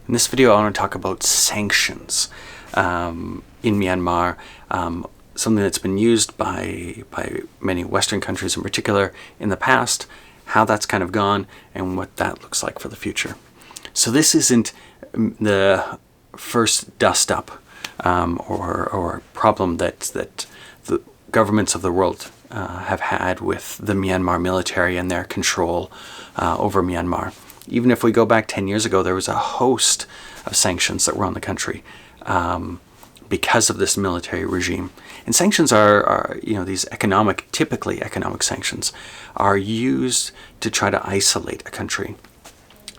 In this video, I want to talk about sanctions in Myanmar, something that's been used by many Western countries in particular in the past, how that's kind of gone, and what that looks like for the future. So this isn't the first dust-up or problem that the governments of the world have had with the Myanmar military and their control over Myanmar. Even if we go back 10 years ago, there was a host of sanctions that were on the country because of this military regime. And sanctions are these typically economic sanctions, are used to try to isolate a country.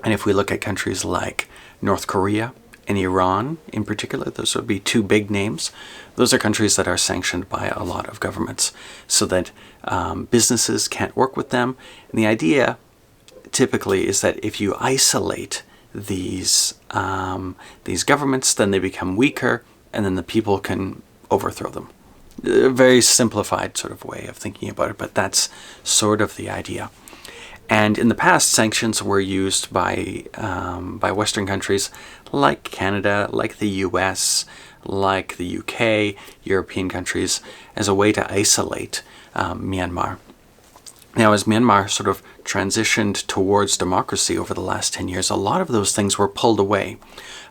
And if we look at countries like North Korea and Iran in particular, those would be two big names. Those are countries that are sanctioned by a lot of governments so that businesses can't work with them. And the idea typically is that if you isolate these governments, then they become weaker, and then the people can overthrow them. A very simplified sort of way of thinking about it, but that's sort of the idea. And in the past, sanctions were used by Western countries like Canada, like the US, like the UK, European countries, as a way to isolate Myanmar. Now, as Myanmar sort of transitioned towards democracy over the last 10 years, a lot of those things were pulled away.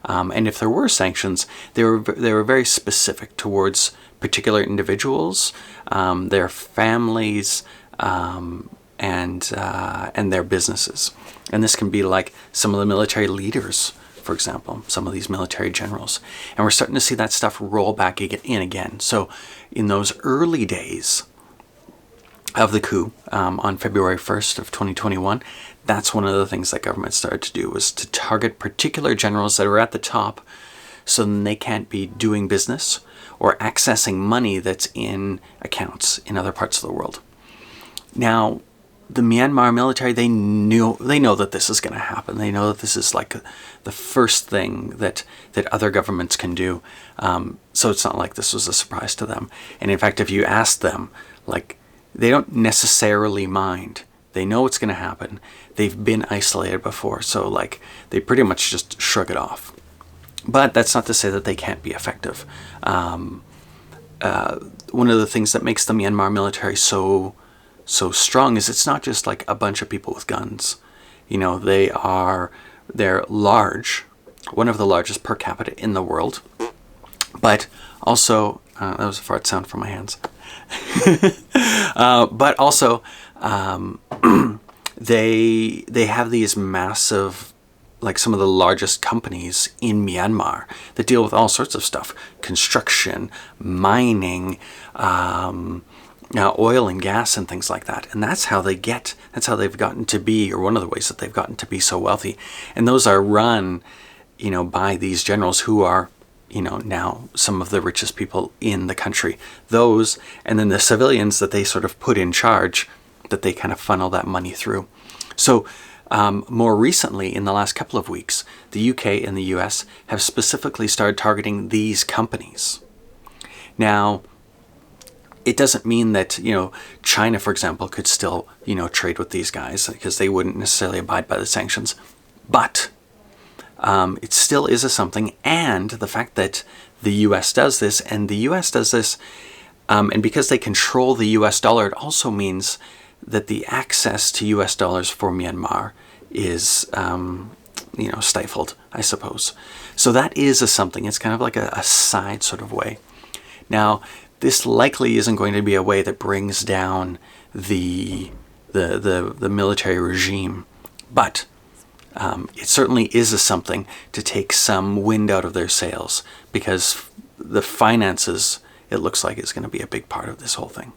And if there were sanctions, they were very specific towards particular individuals, their families, and their businesses. And this can be like some of the military leaders, for example, some of these military generals. And we're starting to see that stuff roll back in again. So in those early days of the coup on February 1st of 2021, that's one of the things that government started to do, was to target particular generals that are at the top so then they can't be doing business or accessing money that's in accounts in other parts of the world. Now, the Myanmar military, they know that this is going to happen. They know that this is like the first thing that other governments can do. So it's not like this was a surprise to them. And in fact, if you ask them, they don't necessarily mind. They know it's going to happen. They've been isolated before, so they pretty much just shrug it off. But that's not to say that they can't be effective. One of the things that makes the Myanmar military so strong is it's not just like a bunch of people with guns. They're large, one of the largest per capita in the world, but also that was a fart sound from my hands. But also, they have these massive, some of the largest companies in Myanmar that deal with all sorts of stuff: construction, mining, oil and gas and things like that. And that's how they've gotten to be, or one of the ways that they've gotten to be so wealthy. And those are run, by these generals who are, now some of the richest people in the country. Those, and then the civilians that they sort of put in charge, that they kind of funnel that money through. So more recently, in the last couple of weeks, the UK and the US have specifically started targeting these companies. Now, it doesn't mean that, China, for example, could still, trade with these guys, because they wouldn't necessarily abide by the sanctions. But it still is something, and the fact that the US does this, and because they control the US dollar, it also means that the access to US dollars for Myanmar is, stifled, I suppose. So that is something. It's kind of like a side sort of way. Now, this likely isn't going to be a way that brings down the military regime, but it certainly is something to take some wind out of their sails, because the finances, it looks like, is going to be a big part of this whole thing.